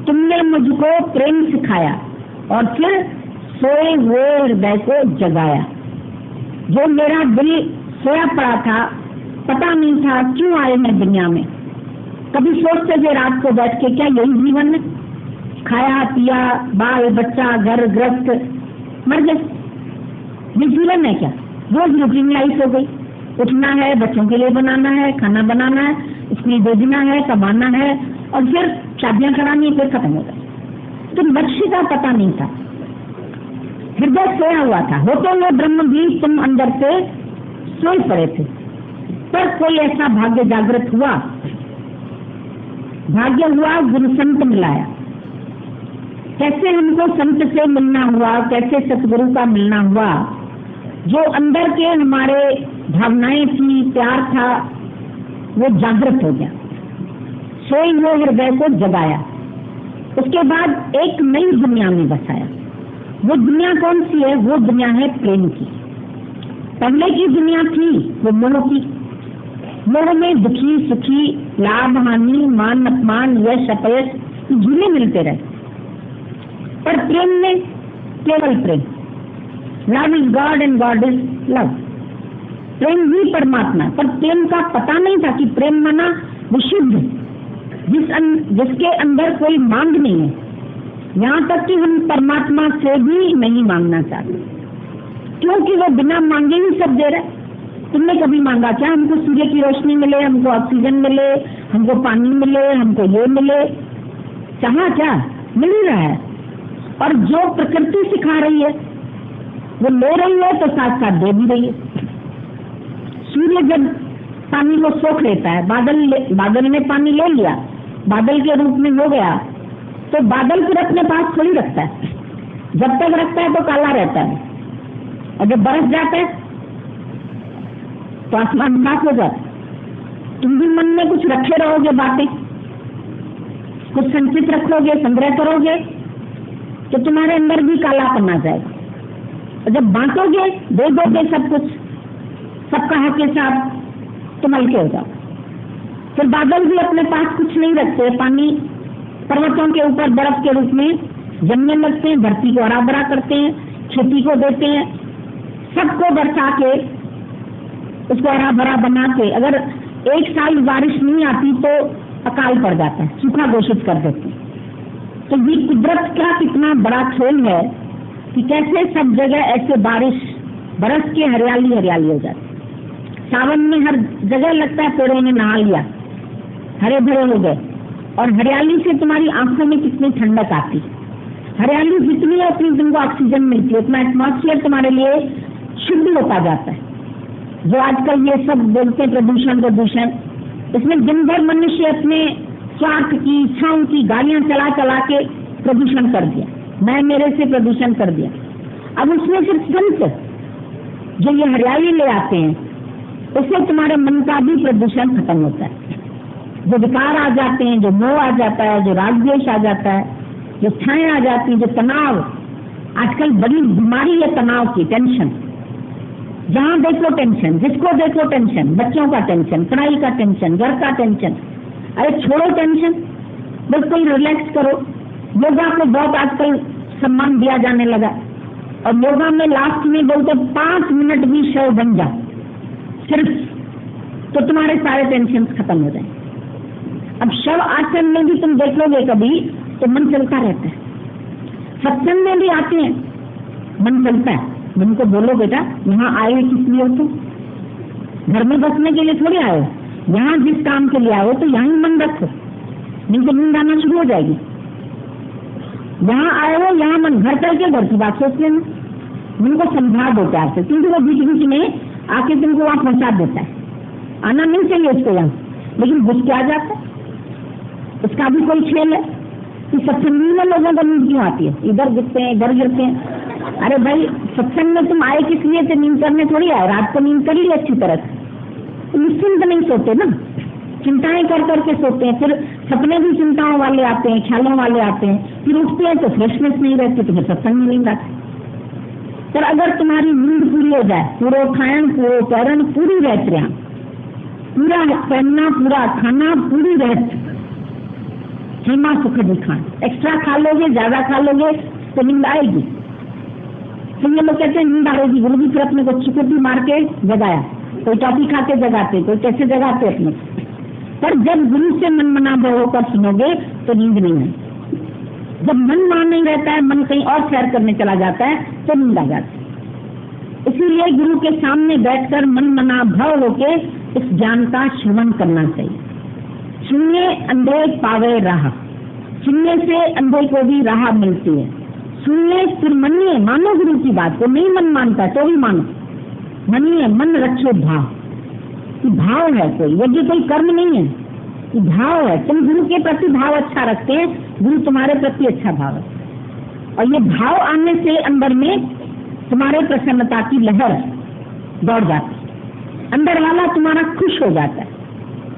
तुमने मुझको प्रेम सिखाया और फिर सोए हुए हृदय को जगाया। जो मेरा दिल सोया पड़ा था, पता नहीं था क्यों आए मैं दुनिया में। कभी सोचते थे रात को बैठ के क्या यही जीवन है? खाया पिया, बाल बच्चा, घर गृहस्थ, मर गए। ये जीवन है क्या? रोज रूटीन लाइफ हो गई। उठना है, बच्चों के लिए बनाना है, खाना बनाना है, स्कूल भेजना है, कमाना है और फिर शादियां करानी है, फिर खत्म हो गया। तो लक्ष्य का पता नहीं था। हृदय सोया हुआ था। होते हुए ब्रह्म भी तुम अंदर से सोए पड़े थे, पर कोई ऐसा भाग्य जागृत हुआ, भाग्य हुआ, गुरु संत मिलाया। कैसे हमको संत से मिलना हुआ, कैसे सतगुरु का मिलना हुआ। जो अंदर के हमारे भावनाएं थी, प्यार था, वो जागृत हो गया, सोए हुए हृदय को जगाया। उसके बाद एक नई दुनिया में बसाया। वो दुनिया कौन सी है? वो दुनिया है प्रेम की। पहले की दुनिया थी वो मोह की। मोह में दुखी सुखी, लाभ हानि, मान अपमान, यश अपयश झूले मिलते रहे। पर प्रेम में केवल प्रेम। Love is God and God is love. प्रेम ही परमात्मा। पर प्रेम का पता नहीं था कि प्रेम माना विशुद्ध, जिसके अंदर कोई मांग नहीं है। यहाँ तक कि हम परमात्मा से भी नहीं मांगना चाहते, क्योंकि वो बिना मांगे ही सब दे रहे। तुमने कभी मांगा क्या हमको सूर्य की रोशनी मिले, हमको ऑक्सीजन मिले, हमको पानी मिले, हमको ये मिले? चाहा क्या? मिल ही रहा है। और जो प्रकृति सिखा रही है वो ले रही है तो साथ साथ दे भी रही है। सूर्य जब पानी को सोख लेता है, बादल ने पानी ले लिया, बादल के रूप में हो गया, तो बादल फिर अपने पास थोड़ी रखता है। जब तक रखता है तो काला रहता है, और जब बरस जाता है तो आसमान साफ हो जाता है। तुम भी मन में कुछ रखे रहोगे, बातें कुछ संचित रखोगे, संग्रह करोगे, तो तुम्हारे अंदर भी कालापन आ जाएगा। और जब बांटोगे, दे दोगे सब कुछ, सबका हक के साथ, तुम हल्के हो जाओ। फिर बादल भी अपने पास कुछ नहीं रखते। पानी पर्वतों के ऊपर बर्फ के रूप में जमने लगते हैं, धरती को हरा भरा करते हैं, खेती को देते हैं, सबको बरसा के उसको हरा भरा बना के। अगर एक साल बारिश नहीं आती तो अकाल पड़ जाता है, सूखा घोषित कर देते हैं। तो ये कुदरत का कितना बड़ा खेल है कि कैसे सब जगह ऐसे बारिश बरस के हरियाली हरियाली हो जाती। सावन में हर जगह लगता है पेड़ों ने नहा लिया, हरे भरे हो गए। और हरियाली से तुम्हारी आंखों में कितनी ठंडक आती। हरियाली जितनी है उतनी तुमको ऑक्सीजन मिलती है, उतना एटमॉस्फेयर तुम्हारे लिए शुद्ध होता जाता है। जो आजकल ये सब बोलते हैं प्रदूषण, इसमें दिन भर मनुष्य अपने स्वार्थ की, इच्छाओं की गाड़ियां चला चला के प्रदूषण कर दिया, मैं मेरे से प्रदूषण कर दिया। अब उसमें सिर्फ संत जो ये हरियाली ले आते हैं, उससे तुम्हारे मन का भी प्रदूषण खत्म होता है। जो विकार आ जाते हैं, जो मोह आ जाता है, जो राग द्वेष आ जाता है, जो छाएं आ जाती है, जो तनाव, आजकल बड़ी बीमारी है तनाव की, टेंशन। जहां देखो टेंशन, जिसको देखो टेंशन, बच्चों का टेंशन, पढ़ाई का टेंशन, घर का टेंशन। अरे छोड़ो टेंशन, बिल्कुल रिलैक्स करो। योगा को बहुत आजकल सम्मान दिया जाने लगा, और योगा में लास्ट में बोलते 5 मिनट भी शव बन जाओ सिर्फ, तो तुम्हारे सारे टेंशन खत्म हो जाए। अब शव आसन में भी तुम देख लोगे कभी तो मन चलता रहता है। सत्संग में भी आते हैं, मन चलता है। मन को बोलो बेटा यहाँ आए किस लिए हो तुम? घर में बसने के लिए थोड़ी आए हो, यहाँ जिस काम के लिए आओ तो यहाँ ही मन रखो, नहीं तो नींद आना शुरू हो जाएगी। यहाँ आए हो, यहाँ मन, घर करके घर की बात सोच लेना। मन को समझा दो प्यार से, क्योंकि वो बीच बीच में आके तुमको वहां पहुंचा देता है। आना नहीं चाहिए उसको यहाँ, लेकिन घुस के आ जाता है। उसका भी कोई खेल है कि सत्संग में लोगों को नींद क्यों आती है, इधर गिरते हैं इधर गिरते हैं। अरे भाई सत्संग में तुम आए किस लिए थे? नींद करने थोड़ी आए। रात को नींद कर ली अच्छी तरह से, निश्चिंत नहीं सोते ना, चिंताएं कर करके सोते हैं। फिर सपने भी चिंताओं वाले आते हैं, ख्यालों वाले आते हैं। फिर उठते हैं तो फ्रेशनेस नहीं रहती, तो फिर सत्संग में नींद आती। पर अगर तुम्हारी नींद पूरी हो जाए, पूरा खायन पूरो पैरन पूरी रहत, पूरा पहनना, पूरा खाना, पूरी रहत, सीमा सुख दिखान। एक्स्ट्रा खा लोगे, ज्यादा खा लोगे तो नींद आएगी। फिर ये लोग कहते हैं नींद आ रही गुरु जी, फिर अपने को चुकटी मार के जगाया, कोई टॉफी खा के जगाते, कोई कैसे जगाते अपने। पर जब गुरु से मन मना होकर सुनोगे तो नींद नहीं है। जब मन मान नहीं रहता है, मन कहीं और सैर करने चला जाता है तो नींद आ जाती है। इसीलिए गुरु के सामने बैठकर मन मना भाव होके इस ज्ञान का श्रवण करना चाहिए। सुनने अंधे पावे राह, सुनने से अंधे को भी राह मिलती है। सुनने फिर मनिए, मानो गुरु की बात को, नहीं मन मानता तो भी मानो, मनिए, मन रखो भाव। भाव है कोई, यज्ञ कोई कर्म नहीं है, ये भाव है। तुम गुरु के प्रति भाव अच्छा रखते हैं, गुरु तुम्हारे प्रति अच्छा भाव है, और ये भाव आने से अंदर में तुम्हारे प्रसन्नता की लहर दौड़ जाती है, अंदर वाला तुम्हारा खुश हो जाता है।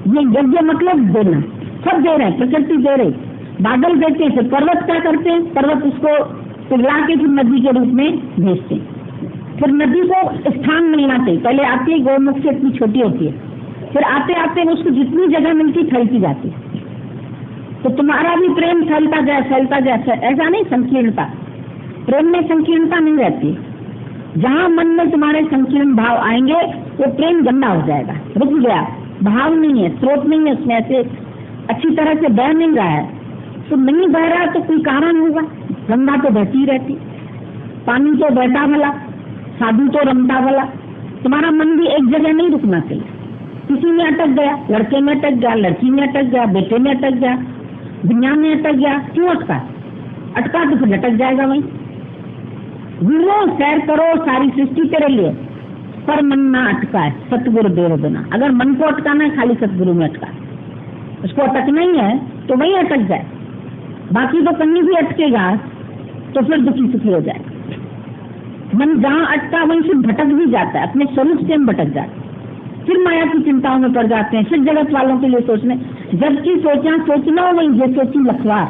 ये यज्ञ मतलब देना, सब दे रहे हैं, प्रकृति दे रही, बादल देते हैं, पर्वत क्या करते हैं, पर्वत उसको पिघला के फिर नदी के रूप में भेजते हैं। फिर नदी को स्थान मिलना चाहिए, पहले आती है गौमुख से इतनी छोटी होती है, फिर आते आते उसको जितनी जगह मिलती फैलती जाती है। तो तुम्हारा भी प्रेम फैलता जाए, फैलता जाए, ऐसा नहीं संकीर्णता, प्रेम में संकीर्णता नहीं रहती। जहाँ मन में तुम्हारे संकीर्ण भाव आएंगे वो प्रेम गंदा हो जाएगा, रुक गया, भाव नहीं है, स्रोत नहीं है उसमें, ऐसे अच्छी तरह से बह नहीं रहा है। तो नहीं बह रहा तो कोई कारण होगा, गंगा तो बहती रहती, पानी तो बहता भला, साधु तो रमता भला। तुम्हारा मन भी एक जगह नहीं रुकना चाहिए, किसी में अटक गया, लड़के में अटक गया, लड़की में अटक गया, बेटे में अटक गया, दुनिया में अटक गया, क्यों अटका? अटका तो फिर लटक जाएगा वहीं। घूमो, सैर करो, सारी सृष्टि तेरे लिए, पर मन ना अटका है, सतगुरु देव बिना। अगर मन को अटकाना है, खाली सतगुरु में अटका, उसको अटकना ही है तो वही अटक जाए, बाकी तो कहीं भी अटकेगा तो फिर दुखी सुखी हो जाए। मन जहाँ अटका वहीं से भटक भी जाता है, अपने स्वरूप से हम भटक जाते हैं, फिर माया की चिंताओं में पड़ जाते हैं, फिर जगत वालों के लिए सोचने, जबकि सोचना वही जो सोची लखवार।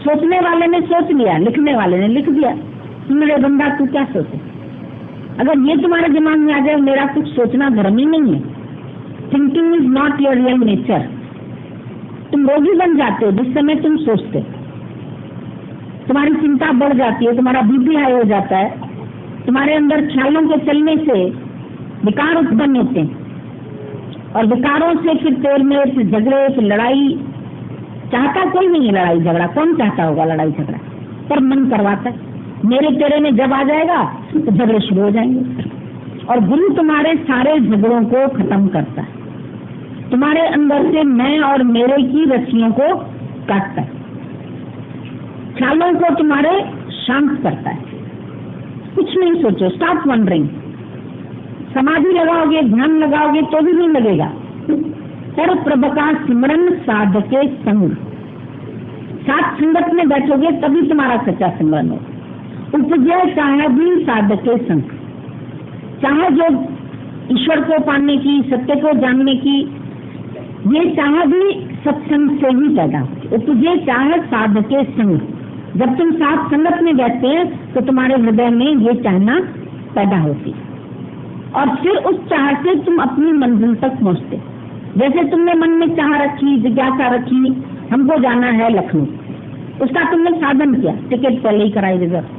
सोचने वाले ने सोच लिया, लिखने वाले ने लिख दिया, मेरे बंदा तू क्या सोचे। अगर ये तुम्हारे दिमाग में आ जाए मेरा कुछ सोचना धर्म ही नहीं है, thinking is not your real nature, तुम रोगी बन जाते हो जिस समय तुम सोचते, तुम्हारी चिंता बढ़ जाती है, तुम्हारा बीपी हाई हो जाता है, तुम्हारे अंदर ख्यालों के चलने से विकार उत्पन्न होते हैं, और विकारों से फिर तेर में फिर झगड़े, फिर लड़ाई। चाहता कोई नहीं है लड़ाई झगड़ा, कौन चाहता होगा लड़ाई झगड़ा, पर मन करवाता है। मेरे तेरे में जब आ जाएगा तो झगड़े शुरू हो जाएंगे, और गुरु तुम्हारे सारे झगड़ों को खत्म करता है, तुम्हारे अंदर से मैं और मेरे की रस्सियों को काटता है, ख्यालों को तुम्हारे शांत करता है। कुछ नहीं सोचो, स्टॉप वंडरिंग। समाधि लगाओगे, ध्यान लगाओगे तो भी नहीं लगेगा। पर प्रभु का सिमरन साधके संग, साथ संगत में बैठोगे तभी तुम्हारा सच्चा सिमरन हो। उपजय चाहे भी साधके संग, चाहे जो ईश्वर को पाने की, सत्य को जानने की, ये चाहे भी सत्संग से ही पैदा हो। उपजय चाहे साधके संग, जब तुम साथ संगत में बैठते हैं तो तुम्हारे हृदय में ये चाहना पैदा होती है, और फिर उस चाह से तुम अपनी मंजिल तक पहुंचते। जैसे तुमने मन में चाह रखी, जिज्ञासा रखी, हमको जाना है लखनऊ, उसका तुमने साधन किया, टिकट पहले ही कराई रिजर्व।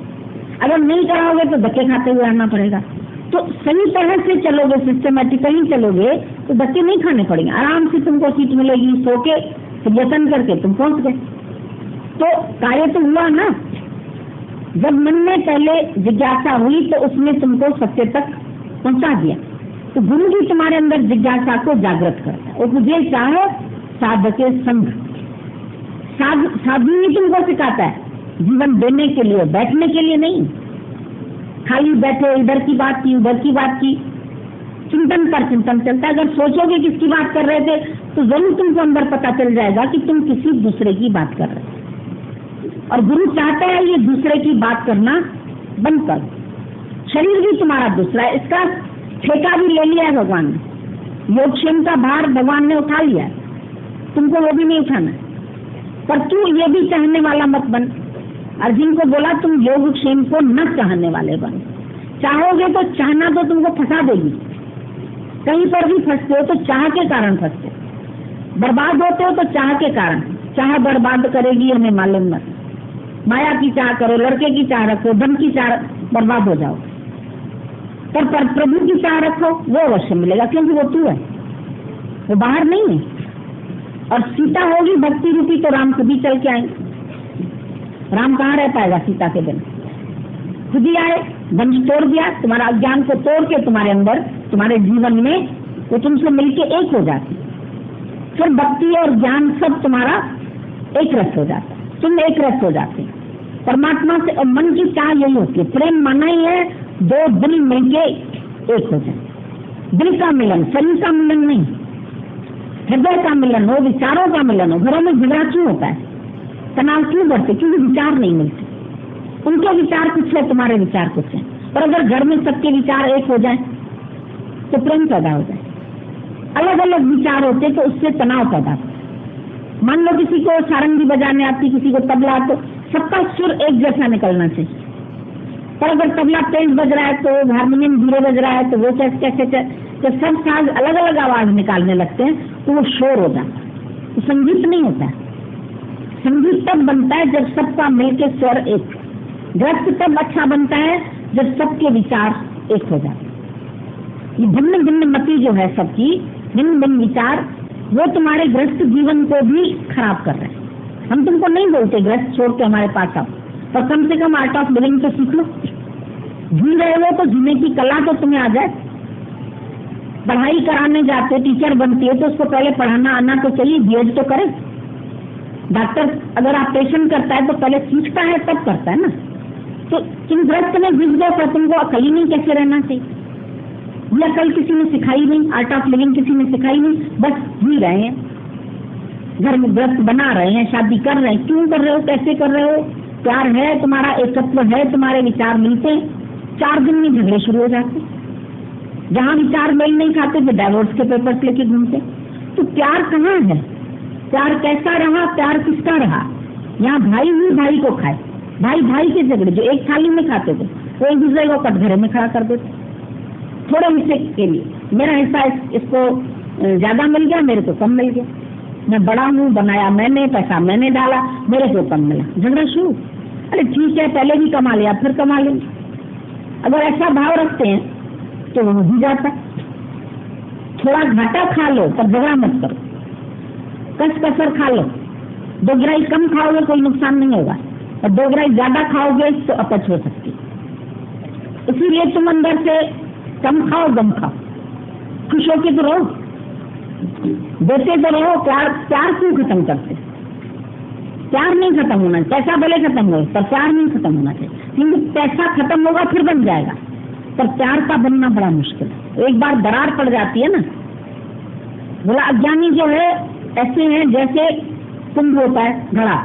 अगर नहीं कराओगे तो धक्के खाते हुए आना पड़ेगा। तो सही तरह से चलोगे, सिस्टमेटिकली चलोगे तो धक्के नहीं खाने पड़ेंगे, आराम से तुमको सीट मिलेगी, सो के यत्न करके तुम पहुंच गए। तो कार्य तो हुआ ना। जब मन में पहले जिज्ञासा हुई तो उसने तुमको सत्य तक पहुंचा दिया। तो गुरु जी तुम्हारे अंदर जिज्ञासा को जागृत करता है। और मुझे चाहे साधके संग, साधु ही तुमको सिखाता है जीवन देने के लिए, बैठने के लिए नहीं। खाली बैठे इधर की बात की, उधर की बात की, चिंतन पर चिंतन चलता है। अगर सोचोगे किसकी बात कर रहे थे तो जरूर तुमको अंदर पता चल जाएगा कि तुम किसी दूसरे की बात कर रहे थे। और गुरु चाहता है ये दूसरे की बात करना बंद कर। शरीर भी तुम्हारा दूसरा है, इसका ठेका भी ले लिया है भगवान ने। योगक्षेम का भार भगवान ने उठा लिया है, तुमको वो भी नहीं उठाना। पर तू ये भी चाहने वाला मत बन। अर्जुन को बोला तुम योगक्षेम को न चाहने वाले बन। चाहोगे तो चाहना तो तुमको फंसा देगी। कहीं पर भी फंसते हो तो चाह के कारण फंसते हो, बर्बाद होते हो तो चाह के कारण। चाह बर्बाद करेगी हमें मालूम न। माया की चाह करो, लड़के की चाह रखो, धन की चाह, बर्बाद हो जाओ। पर प्रभु की चाह रखो, वो अवश्य मिलेगा, क्योंकि वो तू है, वो बाहर नहीं है। और सीता होगी भक्ति रूपी तो राम खुद ही चल के आएंगे। राम कहाँ रह पाएगा सीता के बिना? खुद ही आए, वंश तोड़ दिया, तुम्हारा अज्ञान को तोड़ के तुम्हारे अंदर, तुम्हारे जीवन में वो तुमसे मिलके एक हो जाती। फिर भक्ति और ज्ञान सब तुम्हारा एक रस हो जाता, तुम एक रस हो जाते परमात्मा से। और मन की चाह यही होती है, प्रेम माना ही है दो दिल मिलके एक हो जाए। दिल का मिलन, शरीर का मिलन नहीं, हृदय का मिलन हो, विचारों का मिलन हो। घरों में झगड़ा क्यों होता है, तनाव क्यों बढ़ते? क्योंकि विचार नहीं मिलते। उनके विचार कुछ है, तुम्हारे विचार कुछ है। पर अगर घर में सबके विचार एक हो जाए तो प्रेम पैदा हो जाए। अलग अलग विचार होते तो उससे तनाव पैदा होता। मान लो किसी को सारंगी बजाने आती, किसी को तबला, तो सबका सुर एक जैसा निकलना चाहिए। पर अगर तबला तेज बज रहा है तो हारमोनियम धीरे बज रहा है तो वो कैसे तो सब साज अलग अलग आवाज निकालने लगते हैं तो वो शोर हो जाता है, तो संगीत नहीं होता है। संगीत तब बनता है जब सबका मिलके स्वर एक। गृहस्थ तब अच्छा बनता है जब सबके विचार एक हो जाते। ये भिन्न भिन्न मति जो है सबकी, भिन्न भिन्न विचार, वो तुम्हारे गृहस्थ जीवन को भी खराब कर रहे हैं। हम तुमको नहीं बोलते गृहस्थ छोड़ के हमारे पास आओ, पर कम से कम आर्ट ऑफ लिविंग तो सीख लो। जी रहे हो तो जीने की कला तो तुम्हें आ जाए। पढ़ाई कराने जाते, टीचर बनती है तो उसको पहले पढ़ाना आना तो चाहिए, बीएड तो करे। डॉक्टर अगर ऑपरेशन करता है तो पहले सीखता है तब करता है ना। तो तुम गृहस्थ में घुस गए पर तुमको अकल ही नहीं कैसे रहना चाहिए। ये अकल किसी ने सिखाई नहीं, आर्ट ऑफ लिविंग किसी ने सिखाई नहीं, बस जी रहे हैं, घर में गृहस्थ बना रहे हैं, शादी कर रहे हैं। क्यों कर रहे हो, कैसे कर रहे हो? प्यार है तुम्हारा, एकत्व है, तुम्हारे विचार मिलते, 4 दिन में झगड़े शुरू हो जाते। जहाँ विचार मेल नहीं खाते तो डाइवोर्स के पेपर्स लेके घूमते। तो प्यार कहाँ है? प्यार कैसा रहा, प्यार किसका रहा? यहाँ भाई ही भाई को खाए, भाई भाई के झगड़े जो एक थाली में खाते थे वो एक दूसरे को कटघरे में खड़ा कर देते थोड़े हिस्से के लिए। मेरा हिस्सा इसको ज्यादा मिल गया, मेरे को कम मिल गया, मैं बड़ा हूँ, बनाया मैंने, पैसा मैंने डाला, मेरे को कम मिला, झगड़ा शुरू। अरे ठीक है, पहले भी कमा लिया फिर कमा लेंगे। अगर ऐसा भाव रखते हैं तो वो हो जाता। थोड़ा घाटा खा लो पर झगड़ा मत करो, कस कसर खा लो। 2 ग्राही कम खाओगे कोई नुकसान नहीं होगा, और 2 ग्राही ज्यादा खाओगे तो अपच हो सकती। इसीलिए तुम अंदर से कम खाओ गम खाओ, खुश होके तो रहो, देते तो रहो। प्यार क्यों खत्म करते? प्यार नहीं खत्म होना चाहिए। पैसा भले खत्म हो पर प्यार नहीं खत्म होना चाहिए, क्योंकि पैसा खत्म होगा फिर बन जाएगा, पर प्यार का बनना बड़ा मुश्किल है। एक बार दरार पड़ जाती है ना। बोला अज्ञानी जो है ऐसे हैं जैसे कुंभ होता है घड़ा,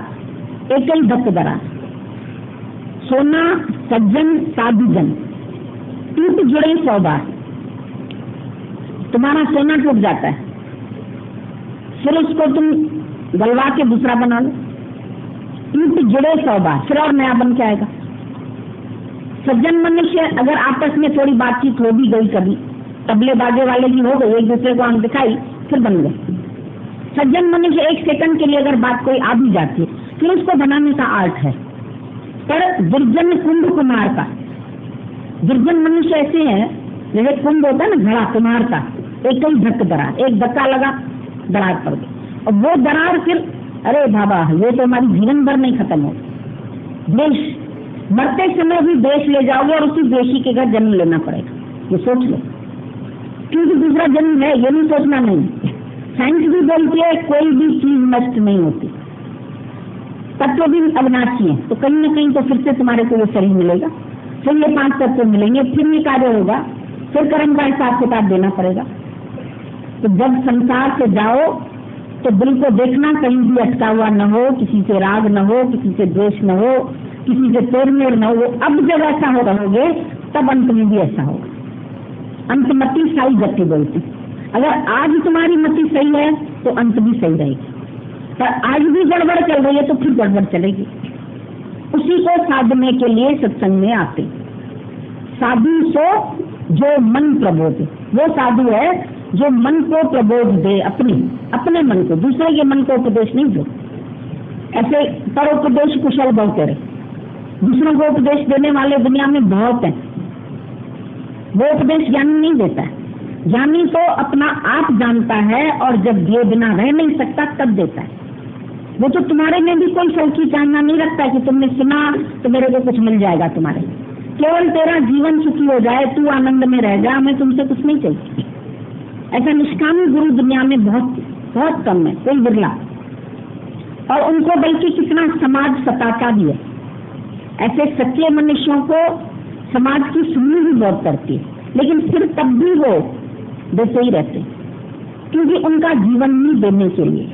एक ही धक्क दरार। सोना सज्जन साधुजन टूट जुड़े 100 बार। तुम्हारा सोना टूट जाता है, फिर उसको तुम गलवा के दूसरा बना लो, टूट जुड़े 100 बार, फिर और नया बन के आएगा। सज्जन मनुष्य अगर आपस में थोड़ी बातचीत हो भी गई, कभी तबले बाजे वाले की हो गई, एक दूसरे को आंख दिखाई, फिर बन गए। सज्जन मनुष्य 1 सेकंड के लिए अगर बात कोई आ भी जाती है फिर उसको बनाने का आर्ट है। पर दुर्जन कुंभ कुमार का, दुर्जन मनुष्य ऐसे हैं जैसे कुंभ होता है ना घड़ा कुमार का, एक ही धक्क दरार, एक धक्का लगा दरार पड़ गई, और वो दरार फिर अरे बाबा ये तो हमारी जीवन भर नहीं खत्म हो। देश मरते समय भी देश ले जाओगे और उसी देशी के घर जन्म लेना पड़ेगा, ये सोच लो, क्योंकि दूसरा जन्म है ये नहीं सोचना नहीं। साइंस भी बोलती है कोई भी चीज नष्ट नहीं होती, तत्व भी अविनाशी है, तो कहीं न कहीं तो फिर से तुम्हारे को वो शरीर मिलेगा, फिर ये 5 तत्व मिलेंगे, फिर ये कार्य होगा, फिर कर्म का हिसाब किताब देना पड़ेगा। तो जब संसार से जाओ तो दिल को देखना कहीं भी अटका हुआ न हो, किसी से राग न हो, किसी से द्वेष न हो, किसी से तोड़मेड़ न हो। अब जब ऐसा हो रहोगे तब अंत में भी ऐसा होगा। अंतमति साई गति बोलती। अगर आज तुम्हारी मति सही है तो अंत भी सही रहेगी, पर आज भी गड़बड़ चल रही है तो फिर गड़बड़ चलेगी। उसी को साधने के लिए सत्संग में आते। साधु सो जो मन प्रबोध, वो साधु है जो मन को प्रबोध दे, अपने मन को, दूसरे के मन को उपदेश नहीं दो। ऐसे परोपदेश कुशल बहुत तेरे, दूसरों को उपदेश देने वाले दुनिया में बहुत हैं। वो उपदेश ज्ञानी नहीं देता है, ज्ञानी तो अपना आप जानता है और जब दिए बिना रह नहीं सकता तब देता है। वो तो तुम्हारे में भी कोई सौखी चाहना नहीं रखता कि तुमने सुना तो मेरे को कुछ मिल जाएगा तुम्हारे, केवल तेरा जीवन सुखी हो जाए, तू आनंद में रह जा, हमें तुमसे कुछ नहीं चाहिए। ऐसा निष्कामी गुरु दुनिया में बहुत बहुत कम है, कोई बिरला। और उनको बल्कि कितना समाज सताता भी है। ऐसे सच्चे मनुष्यों को समाज की सुननी भी बहुत करती है, लेकिन फिर तब भी वो देते ही रहते, क्योंकि उनका जीवन नहीं देने के लिए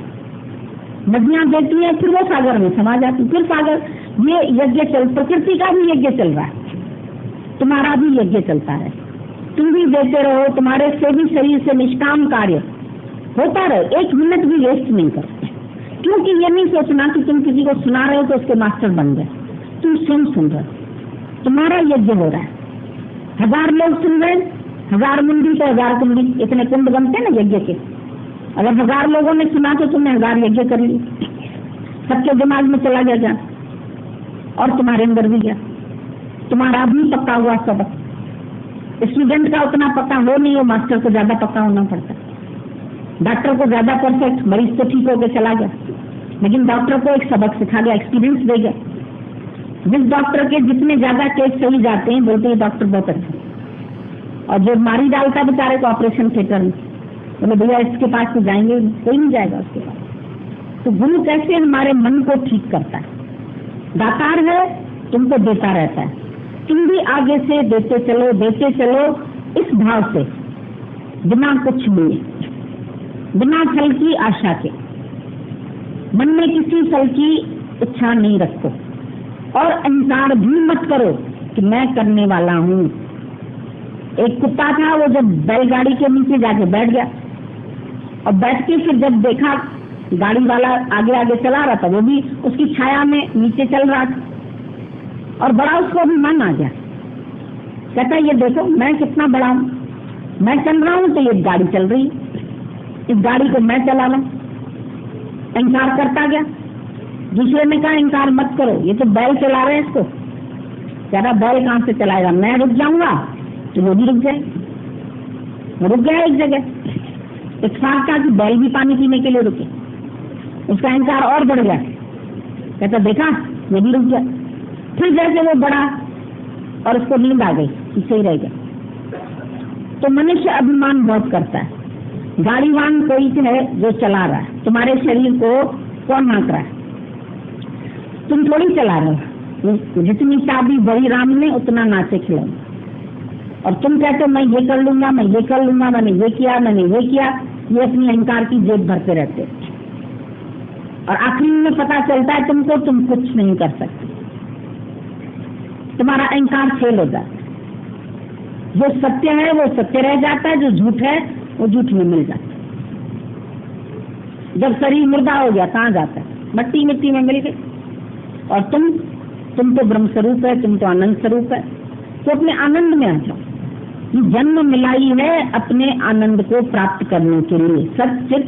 नदियां देती हैं, फिर वो सागर में समा जाती, फिर सागर। ये यज्ञ प्रकृति का भी यज्ञ चल रहा है, तुम्हारा भी यज्ञ चलता है, तुम भी देते रहो, तुम्हारे से भी शरीर से निष्काम कार्य होता रहे, एक मिनट भी वेस्ट नहीं करते। क्योंकि ये नहीं सोचना कि तुम किसी को सुना रहे हो तो उसके मास्टर बन गए, तुम स्वयं सुन रहे हो, तुम्हारा यज्ञ हो रहा है। 1000 लोग सुन रहे, 1000 मुंडी तो 1000 कुंडी, इतने कुंड बनते हैं ना यज्ञ के। अगर 1000 लोगों ने सुना तो तुमने 1000 यज्ञ कर ली, सबके दिमाग में चला गया जान, और तुम्हारे अंदर भी गया, तुम्हारा भी पक्का हुआ सबक। स्टूडेंट का उतना पक्का हो नहीं हो, मास्टर को ज्यादा पक्का होना पड़ता। डॉक्टर को ज्यादा परफेक्ट, मरीज तो ठीक होकर चला गया, लेकिन डॉक्टर को एक सबक सिखा गया, एक्सपीरियंस दे गया। जिस डॉक्टर के जितने ज्यादा केस सही जाते हैं, बोलते हैं डॉक्टर बहुत अच्छा, और जो मारी डालता बेचारे को ऑपरेशन थिएटर में, बोले भैया इसके पास तो जाएंगे, कोई नहीं जाएगा उसके पास। तो गुरु कैसे हमारे मन को ठीक करता है, दातार है, तुमको देता रहता है, तुम भी आगे से देते चलो इस भाव से, बिना कुछ लिए, बिना फल की आशा के, मन में किसी फल की इच्छा नहीं रखो, और अहंकार भी मत करो कि मैं करने वाला हूँ। एक कुत्ता था, वो जब बैलगाड़ी के नीचे जाके बैठ गया, और बैठ के फिर जब देखा गाड़ी वाला आगे आगे चला रहा था, वो भी उसकी छाया में नीचे चल रहा था, और बड़ा उसको अभिमान आ गया। कहता ये देखो मैं कितना बड़ा हूँ, मैं चल रहा हूँ तो ये गाड़ी चल रही, इस गाड़ी को मैं चला रहा हूँ। अहंकार करता गया। दूसरे ने कहा अहंकार मत करो, ये तो बैल चला रहे हैं इसको। कह रहा बैल कहाँ से चलाएगा, मैं रुक जाऊंगा तो वो भी रुक जाए। रुक गया एक जगह, एक सांप का कि बैल भी पानी पीने के लिए रुके, उसका अहंकार और बढ़ गया। कहता देखा मैं भी रुक गया। फिर जैसे वो बढ़ा और उसको नींद आ गई, इससे ही रह गया। तो मनुष्य अभिमान बहुत करता है। गाड़ीवान कोई है जो चला रहा है, तुम्हारे शरीर को कौन हाँक रहा है, तुम थोड़ी चला रहे हो। जितनी चाबी बड़ी राम ने उतना नाचे खिलाए, और तुम कहते हो मैं ये कर लूंगा, मैं ये कर लूंगा, मैंने ये किया, मैंने ये किया। ये अपनी अहंकार की जेब भरते रहते, और आखिरी में पता चलता है तुमको तुम कुछ नहीं कर सकते, तुम्हारा अहंकार फेल हो जाता है। जो सत्य है वो सत्य रह जाता है, जो झूठ है वो झूठ में मिल जाता है। जब शरीर मुर्दा हो गया कहाँ जाता है, मिट्टी मिट्टी में मिल गई। और तुम तो ब्रह्म स्वरूप है, तुम तो आनंद स्वरूप है, तो अपने आनंद में आ जाओ। ये जन्म मिलाई है अपने आनंद को प्राप्त करने के लिए। सच्चित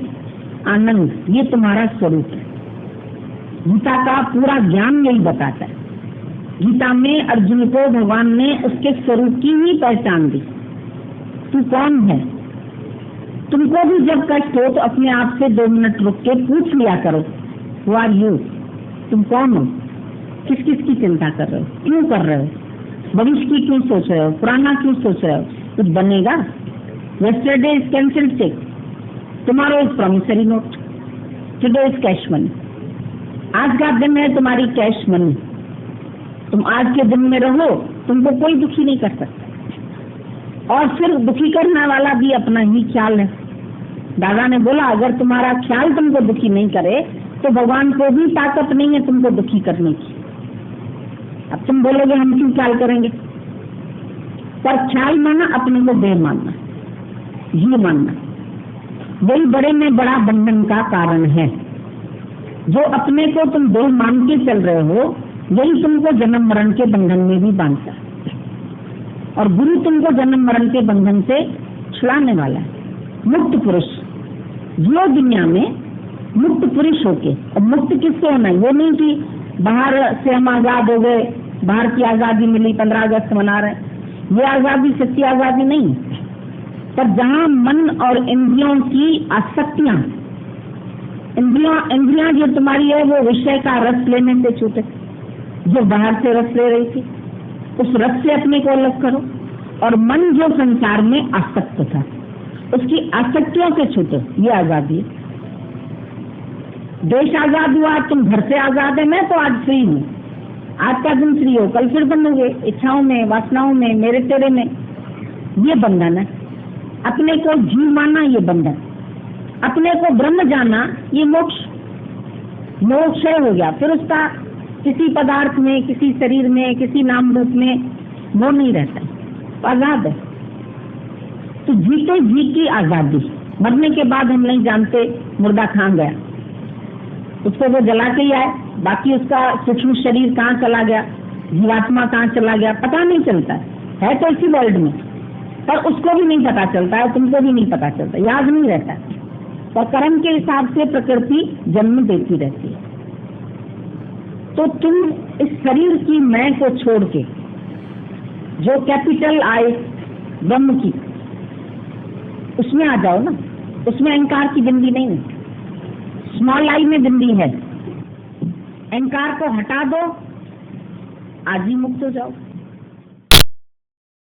आनंद ये तुम्हारा स्वरूप है। गीता का पूरा ज्ञान यही बताता है। गीता में अर्जुन को भगवान ने उसके स्वरूप की ही पहचान दी। तू कौन है? तुमको भी जब कष्ट हो तो अपने आप से 2 मिनट रुक के पूछ लिया करो, हु आर यू, तुम कौन हो, किस किस की चिंता कर रहे हो, क्यों कर रहे हो, भविष्य की क्यों सोच रहे हो, पुराना क्यों सोच रहे हो, कुछ बनेगा? Yesterday is cancelled cheque, tomorrow is promissory note, today is cash money. आज का दिन है तुम्हारी कैश मनी। तुम आज के दिन में रहो, तुमको कोई दुखी नहीं कर सकता। और फिर दुखी करने वाला भी अपना ही ख्याल है। दादा ने बोला अगर तुम्हारा ख्याल तुमको दुखी नहीं करे तो भगवान को भी ताकत नहीं है तुमको दुखी करने की। अब तुम बोलोगे हम क्यों ख्याल करेंगे, पर ख्याल माना अपने को देह मानना, ये मानना, वही बड़े में बड़ा बंधन का कारण है। जो अपने को तुम देह मान के चल रहे हो यही तुमको जन्म मरण के बंधन में भी बांधता है। और गुरु तुमको जन्म मरण के बंधन से छुड़ाने वाला है। मुक्त पुरुष जो दुनिया में मुक्त पुरुष होके। और मुक्त किससे होना है? वो नहीं कि बाहर से हम आजाद हो गए, बाहर की आजादी मिली, 15 अगस्त मना रहे हैं, ये आजादी सच्ची आजादी नहीं। पर जहां मन और इंद्रियों की आसक्तियां, इंद्रियां जो तुम्हारी है वो विषय का रस लेने से छूटे, जो बाहर से रस ले रही थी उस रस से अपने को अलग करो। और मन जो संसार में आसक्त था उसकी आसक्तियों से छूटे, ये आजादी है। देश आजाद हुआ, तुम घर से आजाद है, मैं तो आज फ्री हूँ, आज का दिन फ्री हो, कल फिर बनोगे इच्छाओं में, वासनाओं में, मेरे तेरे में, ये बंधन है। अपने को जीव मानना ये बंधन, अपने को ब्रह्म जाना ये मोक्ष हो गया। फिर उसका किसी पदार्थ में, किसी शरीर में, किसी नाम रूप में वो नहीं रहता, तो आजाद है। तो जीते जी की आजादी, मरने के बाद हम नहीं जानते मुर्दा कहाँ गया, उसको वो जला के ही आए, बाकी उसका सूक्ष्म शरीर कहाँ चला गया, जीवात्मा कहाँ चला गया, पता नहीं चलता है तो इसी वर्ल्ड में, पर उसको भी नहीं पता चलता है, तुमको भी नहीं पता चलता, याद नहीं रहता। और कर्म के हिसाब से प्रकृति जन्म देती रहती है। तो तुम इस शरीर की मैं को छोड़ के जो कैपिटल आई ब्रह्म की, उसमें आ जाओ ना, उसमें अहंकार की बिंदी नहीं है, स्मॉल आई में बिंदी है। अहंकार को हटा दो, आज ही मुक्त हो जाओ।